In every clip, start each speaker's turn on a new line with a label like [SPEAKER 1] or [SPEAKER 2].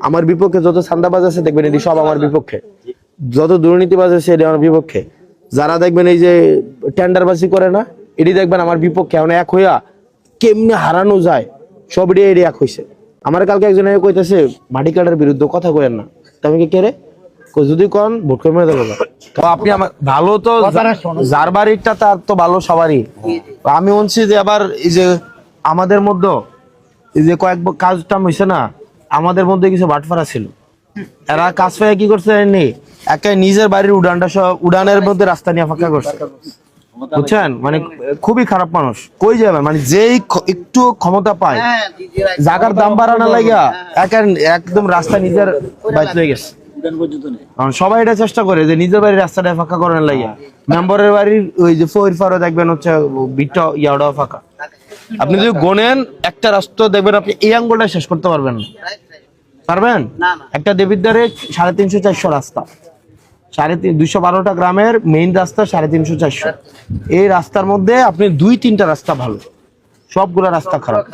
[SPEAKER 1] আমার বিপক্ষে যত চাঁদাবাজ আছে দেখবেন এটি সব আমার বিপক্ষে, যত দুর্নীতিবাজ আছে এটি আমার বিপক্ষে, যারা দেখবেন এই যে টেন্ডারবাজি করে না এটি দেখবেন আমার বিপক্ষে। এখন এক হইয়া কেমনে হারানো যায় সব এটি এক হইছে। আমার কালকে একজন কইতেছে মাটি কাটার বিরুদ্ধে কথা কইেন না, আমি কে রে যদি কন ভোট করে মেরে দেবো। তো আপনি আমার ভালো তো যার বাড়িটা তার তো ভালো সবারই। আমি বলছি যে আবার এই যে আমাদের মধ্যে এই যে কয়েক কাজটা হয়েছে না, আমাদের মধ্যে কিছু বাটফারা ছিল, এরা কাজ পেয়ে কি করছে একে নিজের বাড়ির উড়ানের মধ্যে রাস্তা নিয়ে ফাঁকা করছে, বুঝছেন? মানে খুবই খারাপ মানুষ। কই যাবে মানে যেই একটু ক্ষমতা পায় জায়গার দাম বাড়ানো লাগিয়া একদম রাস্তা নিজের বাইতে হয়ে গেছে। সবাই এটা চেষ্টা করে যে নিজের বাড়ির রাস্তাটা ফাঁকা করার লাগিয়া। মেম্বারের বাড়ির ওই যে ফইর ফারো দেখবেন হচ্ছে বিটটা ইয়াটাও ফাঁকা। আপনি যদি গোনেন একটা রাস্তা দেখবেন আপনি এই আঙ্গুলটা শেষ করতে পারবেন না, পারবেন? একটা দেবিদ্বারে 350-400 রাস্তা, 212টা গ্রামের মেইন রাস্তা 350-400। এই রাস্তার মধ্যে আপনি 2-3টা রাস্তা ভালো, সবগুলা রাস্তা খারাপ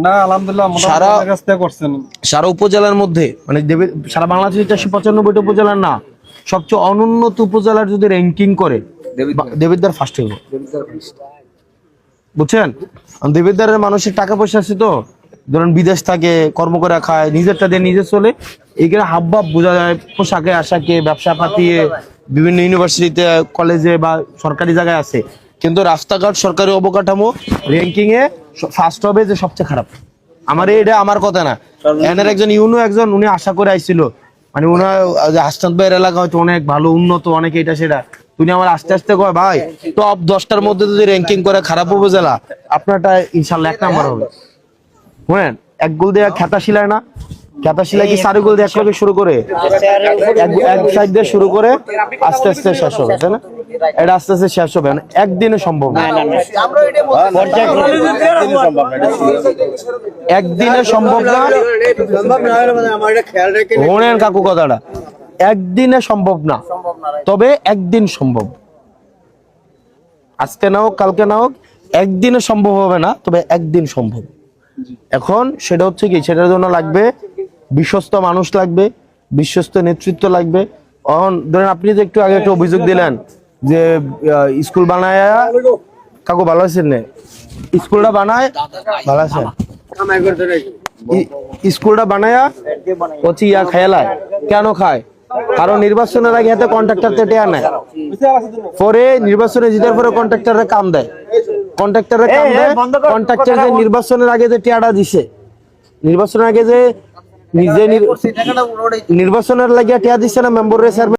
[SPEAKER 2] না। আলহামদুলিল্লাহ রাস্তা করছেন
[SPEAKER 1] সারা উপজেলার মধ্যে, মানে সারা বাংলাদেশের 495টা উপজেলার না সবচেয়ে অনুন্নত উপজেলার যদি র্যাঙ্কিং করে দেবিদ্বার ফার্স্ট হইব, বুঝছেন? দেবিদ্বারের মানুষের টাকা পয়সা আছে তো, ধরেন বিদেশ থাকে, কর্ম করে খায়, নিজেরটা দিয়ে নিজে চলে। এইখানে হাবভাব বোঝা যায়, পোশাকে আশাকে ব্যবসা পাতিয়ে বিভিন্ন ইউনিভার্সিটিতে কলেজে বা সরকারি জায়গায় আছে, কিন্তু রাস্তাঘাট সরকারি অবকাঠামো র্যাঙ্কিং এ ফার্স্ট হবে যে সবচেয়ে খারাপ। আমার এটা আমার কথা না, এনার একজন একজন উনি আশা করে আইছিল, মানে উনার হাসনাত ভাইয়ের এলাকা হয়তো অনেক ভালো উন্নত অনেক এটা সেটা, তুমি আমার আস্তে আস্তে কয় ভাই টপ 10টার মধ্যে যদি র্যাঙ্কিং করে খারাপ উপজেলা আপনারটা ইনশাল্লাহ 1 নাম্বার হবে। বুঝলেন? এক গোল দিয়ে খেতা শিলায় না, খেতা শিলায় কি 4 গোল দিয়ে একভাবে শুরু করে এক সাইড দিয়ে শুরু করে আস্তে আস্তে শেষ হবে, তাই না? এটা আস্তে আস্তে শেষ হবে, একদিনে সম্ভব না, একদিনে সম্ভব না। শোনেন কাকু কথাটা, একদিনে সম্ভব না, তবে একদিন সম্ভব। আজকে না হোক কালকে না হোক, একদিনে সম্ভব হবে না, তবে একদিন সম্ভব। এখন সেটা হচ্ছে কি, সেটার জন্য লাগবে বিশ্বস্ত মানুষ, লাগবে বিশ্বস্ত নেতৃত্ব লাগবে। ধরেন আপনি যে একটু আগে একটা অভিযোগ দিলেন যে স্কুল বানায়, কাকু ভালো আছেন না? স্কুলটা বানায় ভালো আছেন, স্কুলটা বানায়া হচ্ছে ইয়া খেলায়, কেন খায়? কারণ নির্বাচনের আগে হাতে কন্ট্রাক্টরতে টেয়া নেয়, পরে নির্বাচনে জিতার পরে কন্ট্রাক্টররা কাম দেয়, কন্ট্রাক্টর নির্বাচনের আগে যে টেয়াটা দিছে, নির্বাচনের আগে যে নিজে নির্বাচনের লাগিয়া টেয়া দিচ্ছে না মেম্বারের